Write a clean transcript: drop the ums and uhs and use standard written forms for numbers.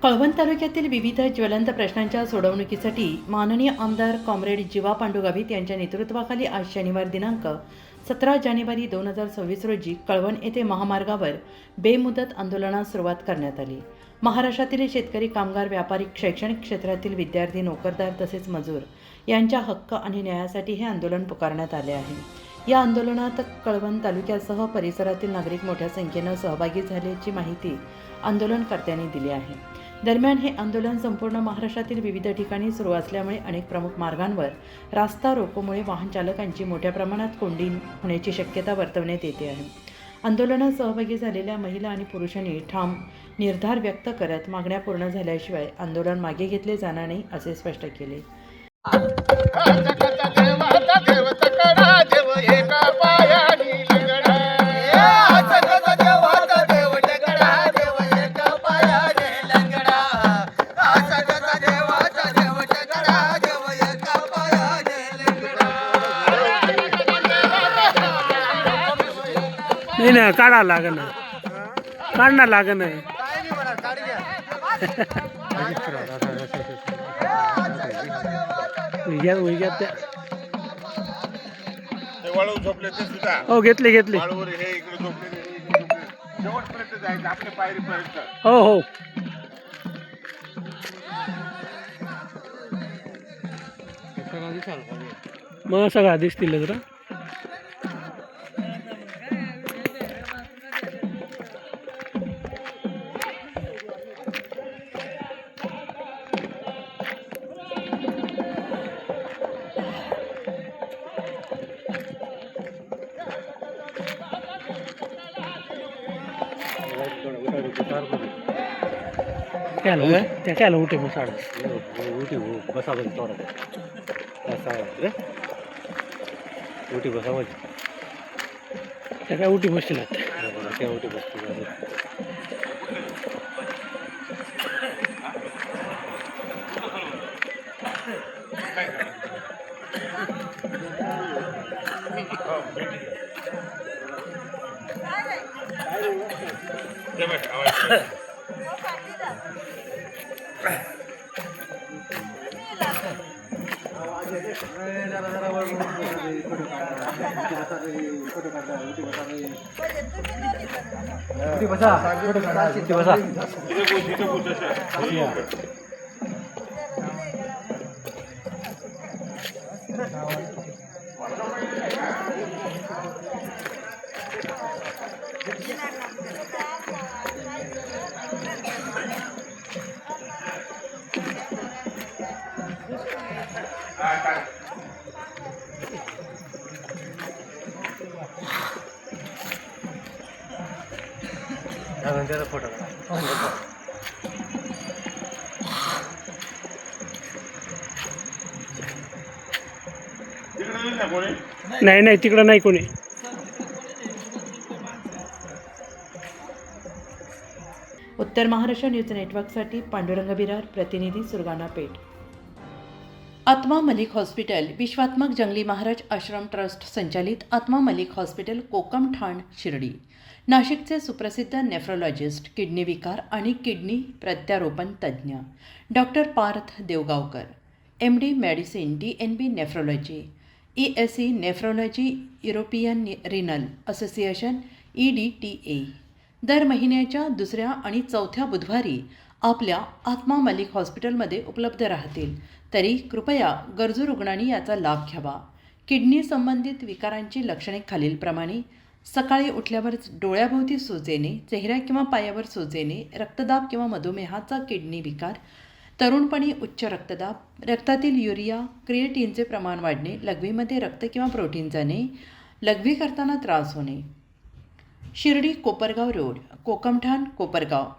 कळवण तालुक्यातील विविध ज्वलंत प्रश्नांच्या सोडवणुकीसाठी माननीय आमदार कॉम्रेड जीवा पांडू गावित यांच्या नेतृत्वाखाली आज शनिवार दिनांक 17 जानेवारी 2026 रोजी कळवण येथे महामार्गावर बेमुदत आंदोलनास सुरुवात करण्यात आली। महाराष्ट्रातील शेतकरी, कामगार, व्यापारी, शैक्षणिक क्षेत्रातील विद्यार्थी, नोकरदार तसेच मजूर यांच्या हक्क आणि न्यायासाठी हे आंदोलन पुकारण्यात आले आहे। या आंदोलनात कळवण तालुक्यासह परिसरातील नागरिक मोठ्या संख्येने सहभागी झाल्याची माहिती आंदोलनकर्त्यांनी दिली आहे। दरम्यान हे आंदोलन संपूर्ण महाराष्ट्रातील विविध ठिकाणी सुरू असल्यामुळे अनेक प्रमुख मार्गांवर रास्ता रोकोमुळे वाहन चालकांची मोठ्या प्रमाणात कोंडी होण्याची शक्यता वर्तवण्यात येते आहे। आंदोलनात सहभागी झालेल्या महिला आणि पुरुषांनी ठाम निर्धार व्यक्त करत मागण्या पूर्ण झाल्याशिवाय आंदोलन मागे घेतले जाणार नाही असे स्पष्ट केले। नहीं ना काढा लागन काढणार लागन हो घेतले हो हो मग सगळं दिसतील जरा क्या उठे मग उठी बसा उठी बसा त्या काय उठी बसतील त्या उठी बसतील फोटो नाही तिकडं नाही कोणी। उत्तर महाराष्ट्र न्यूज नेटवर्कसाठी पांडुरंग बिरार, प्रतिनिधी सुरगाणा पेठ। आत्मा मलिक हॉस्पिटल विश्वात्मक जंगली महाराज आश्रम ट्रस्ट संचालित आत्मा मलिक हॉस्पिटल कोकम ठाण शिर्डी नाशिकचे सुप्रसिद्ध नेफ्रोलॉजिस्ट, किडनी विकार आणि किडनी प्रत्यारोपण तज्ज्ञ doctor Parth Devgaonkar, MD medicine, DNB nephrology, ESE nephrology, European renal association EDTA दर महिन्याच्या दुसऱ्या आणि चौथ्या बुधवारी आपल्या आत्मा मलिक हॉस्पिटलमध्ये उपलब्ध राहतील। तरी कृपया गरजू रुग्णांनी याचा लाभ घ्यावा। किडनी संबंधित विकारांची लक्षणे खालीलप्रमाणे: सकाळी उठल्यावर डोळ्याभोवती सूज येणे, चेहऱ्या किंवा पायावर सूज येणे, रक्तदाब किंवा मधुमेहाचा किडनी विकार, तरुणपणी उच्च रक्तदाब, रक्तातील युरिया क्रिएटिनचे प्रमाण वाढणे, लघवीमध्ये रक्त किंवा प्रोटीन जाणे, लघवी करताना त्रास होणे। शिर्डी कोपरगाव रोड, कोकमठाण, कोपरगाव।